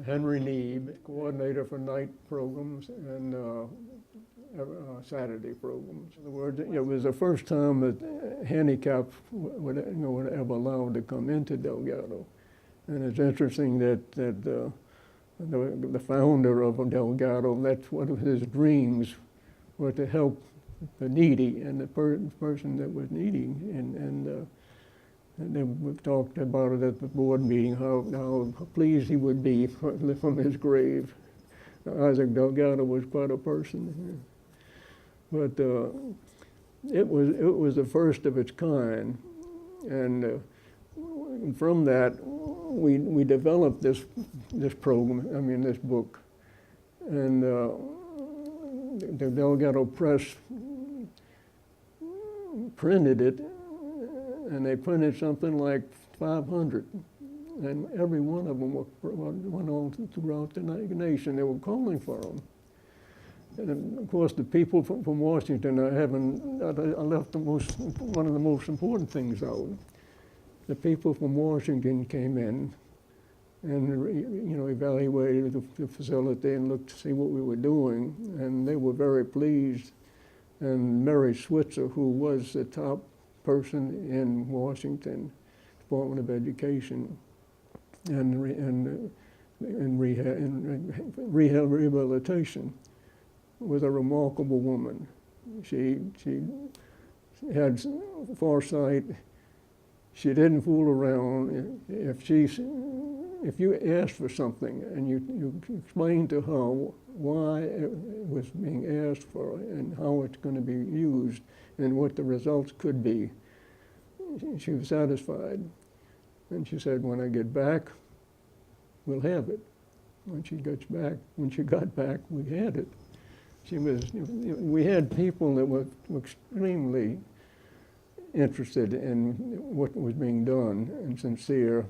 Henry Nebe, coordinator for night programs and Saturday programs. In other words, it was the first time that handicapped were ever allowed to come into Delgado. And it's interesting that the founder of Delgado, that's one of his dreams, were to help the needy and the person that was needy. And then we've talked about it at the board meeting, how pleased he would be from his grave. Isaac Delgado was quite a person. But it was the first of its kind. And from that, we developed this program, this book. And the Delgado Press printed it, and they printed something like 500. And every one of them went all throughout the nation. They were calling for them. And of course, the people from Washington I left one of the most important things out. The people from Washington came in and evaluated the facility and looked to see what we were doing, and they were very pleased. And Mary Switzer, who was the top person in Washington Department of Education and rehabilitation, was a remarkable woman. She had foresight. She didn't fool around. If you asked for something and you explained to her why it was being asked for and how it's going to be used and what the results could be, she was satisfied. And she said, when I get back, we'll have it. When she got back, we had it. We had people that were extremely interested in what was being done and sincere,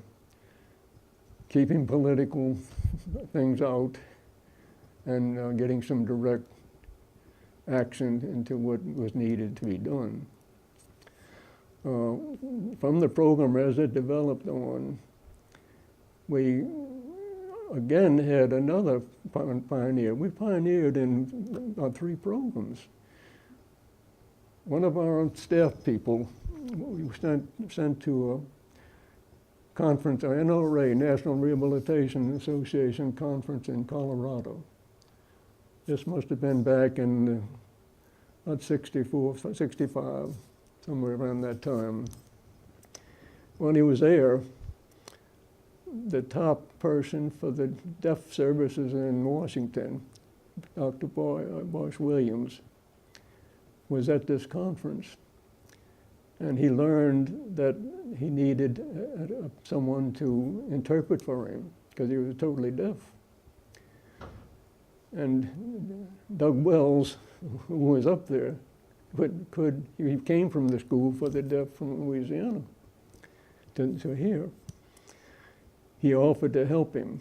keeping political things out and getting some direct action into what was needed to be done. From the program as it developed on, we again had another pioneer. We pioneered in about 3 programs. One of our staff people, we were sent to a conference, NRA, National Rehabilitation Association conference in Colorado. This must have been back in about 64, 65, somewhere around that time. When he was there, the top person for the deaf services in Washington, Dr. Boyce Williams, was at this conference. And he learned that he needed someone to interpret for him because he was totally deaf. And Doug Wells, who was up there, he came from the school for the deaf from Louisiana to here. He offered to help him.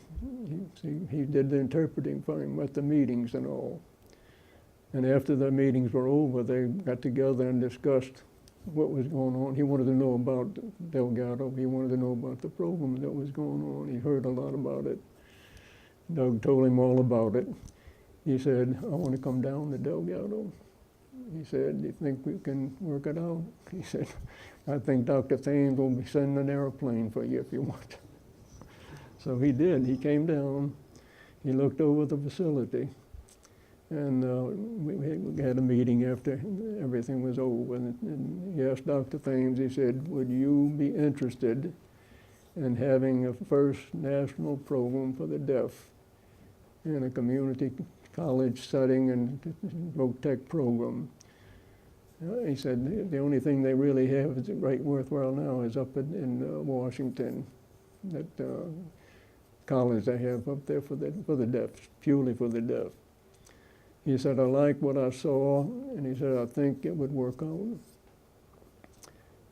He did the interpreting for him at the meetings and all. And after the meetings were over, they got together and discussed what was going on. He wanted to know about Delgado. He wanted to know about the program that was going on. He heard a lot about it. Doug told him all about it. He said, I want to come down to Delgado. He said, do you think we can work it out? He said, I think Dr. Thames will be sending an airplane for you if you want. So he did. He came down. He looked over the facility. And we had a meeting after everything was over. And he asked Dr. Thames, he said, would you be interested in having a first national program for the deaf in a community college setting and voc-tech program? He said, the only thing they really have is right worthwhile now is up in Washington, that college they have up there for the deaf, purely for the deaf. He said, I like what I saw, and he said, I think it would work out.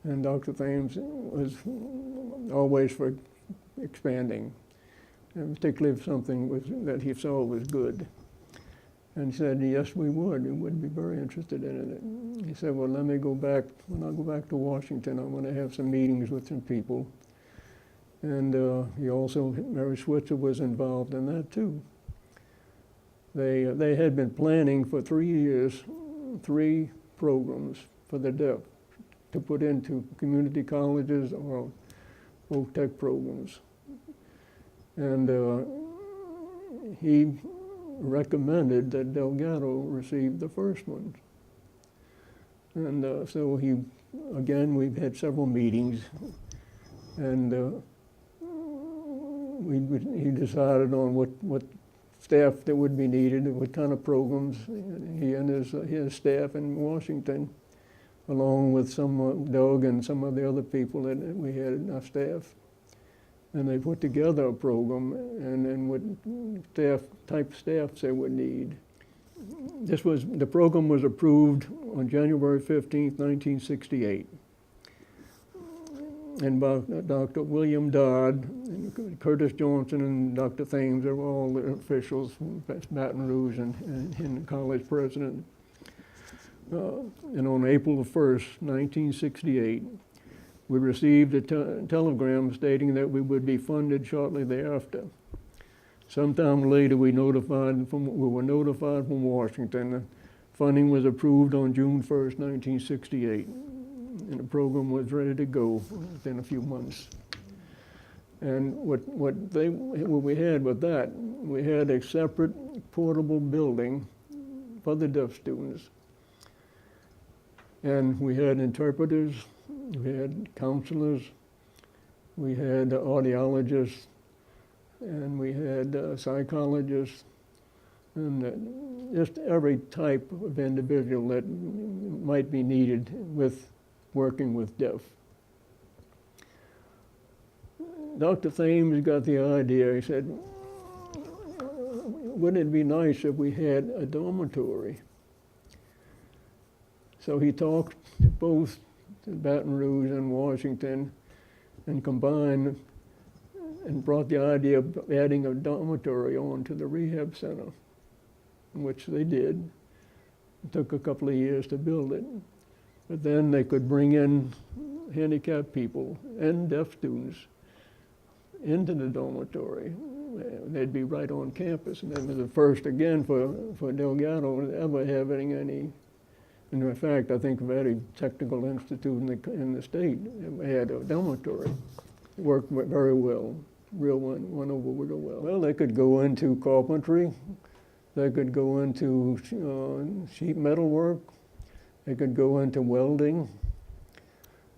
And Dr. Thames was always for expanding, and particularly if something that he saw was good. And he said, yes, we would be very interested in it. He said, well, let me go back, when I go back to Washington, I'm going to have some meetings with some people. And he also, Mary Switzer was involved in that too. They had been planning for 3 years, 3 programs for the deaf to put into community colleges or tech programs. And he recommended that Delgado receive the first one. And so we've had several meetings, and he decided on what staff that would be needed, and what kind of programs. He and his staff in Washington, along with Doug and some of the other people that we had in our staff. And they put together a program and what type staffs they would need. The program was approved on January 15th, 1968. And by Dr. William Dodd, and Curtis Johnson, and Dr. Thames, they were all the officials from Baton Rouge and college president. And on April 1st, 1968, we received a telegram stating that we would be funded shortly thereafter. Sometime later, we were notified from Washington that funding was approved on June 1st, 1968, and the program was ready to go within a few months. And what we had with that, we had a separate portable building for the deaf students. And we had interpreters, we had counselors, we had audiologists, and we had psychologists, and just every type of individual that might be needed with working with deaf. Dr. Thames got the idea. He said, wouldn't it be nice if we had a dormitory? So he talked to both Baton Rouge and Washington and combined and brought the idea of adding a dormitory on to the rehab center, which they did. It took a couple of years to build it. But then they could bring in handicapped people and deaf students into the dormitory. They'd be right on campus. And that was the first, again, for Delgado ever having any. And in fact, I think of any technical institute in the state had a dormitory. It worked very well. Went over real well. Well, they could go into carpentry. They could go into sheet metal work. They could go into welding.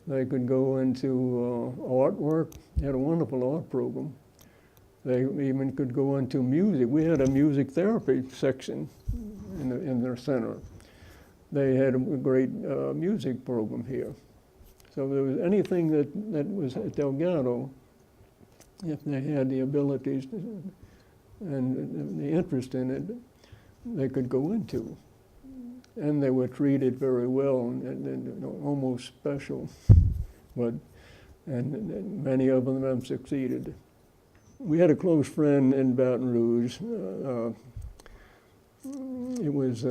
They could go into artwork. They had a wonderful art program. They even could go into music. We had a music therapy section in their center. They had a great music program here. So there was anything that was at Delgado, if they had the abilities and the interest in it, they could go into. And they were treated very well and almost special, and many of them have succeeded. We had a close friend in Baton Rouge. It was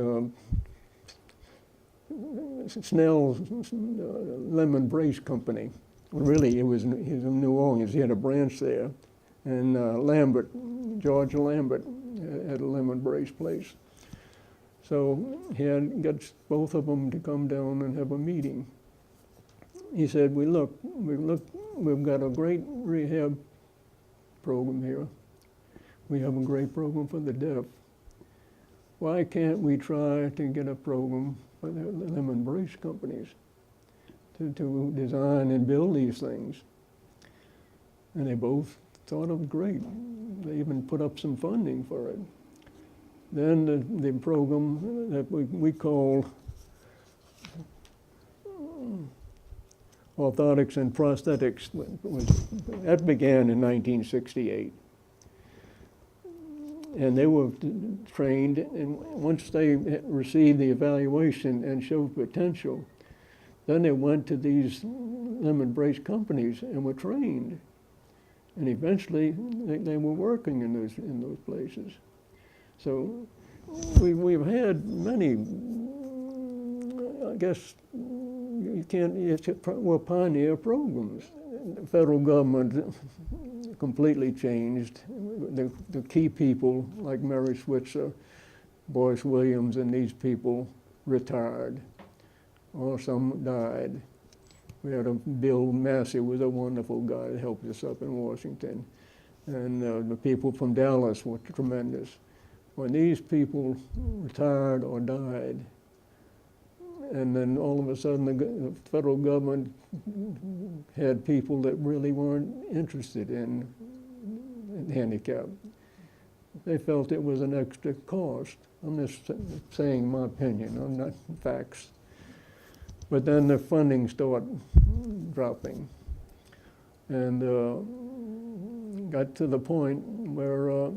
Snell's Lemon Brace Company. Really, he was in New Orleans. He had a branch there. And George Lambert had a lemon brace place. So he got both of them to come down and have a meeting. He said, we've got a great rehab program here. We have a great program for the deaf. Why can't we try to get a program for the lemon brace companies to design and build these things? And they both thought it was great. They even put up some funding for it. Then the program that we call Orthotics and Prosthetics, that began in 1968. And they were trained, and once they received the evaluation and showed potential, then they went to these lemon brace companies and were trained. And eventually they were working in those places. So we've had many, I guess, pioneer programs. the federal government completely changed. The key people like Mary Switzer, Boyce Williams, and these people retired, or some died. We had Bill Massey was a wonderful guy that helped us up in Washington. And the people from Dallas were tremendous. When these people retired or died, and then all of a sudden the federal government had people that really weren't interested in handicap. They felt it was an extra cost. I'm just saying my opinion, I'm not facts. But then the funding started dropping. And got to the point where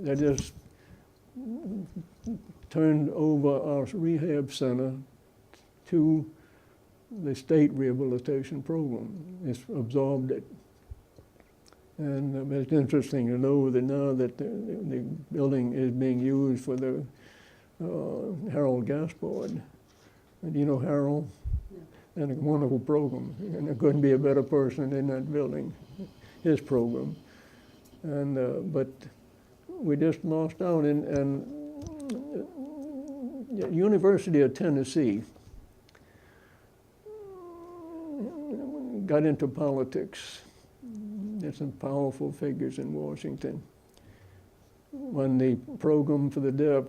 they just turned over our rehab center to the state rehabilitation program. It's absorbed it. And it's interesting to know that now that the building is being used for the Harold Gas Board. And you know Harold? Yeah. And a wonderful program. And there couldn't be a better person in that building, his program. And but we just lost out. And University of Tennessee got into politics. There's some powerful figures in Washington. When the program for the deaf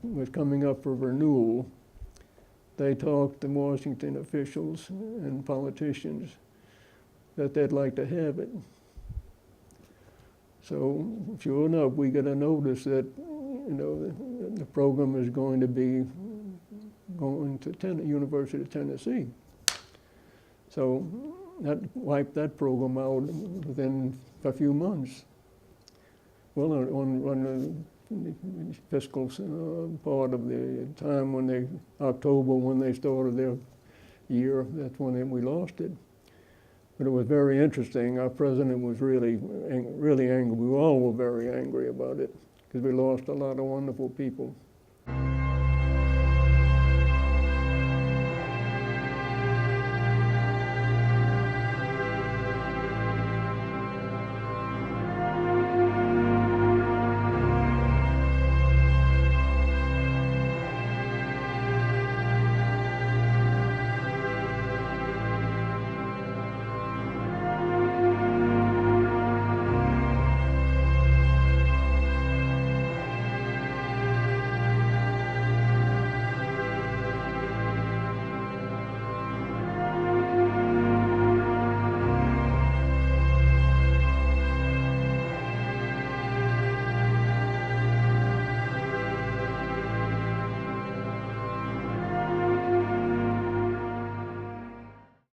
was coming up for renewal, they talked to Washington officials and politicians that they'd like to have it. So sure enough, we got a notice that the program is going to be going to University of Tennessee. So that wiped that program out within a few months. Well, on the fiscal part of the time October when they started their year, that's when we lost it. But it was very interesting. Our president was really angry. We all were very angry about it because we lost a lot of wonderful people.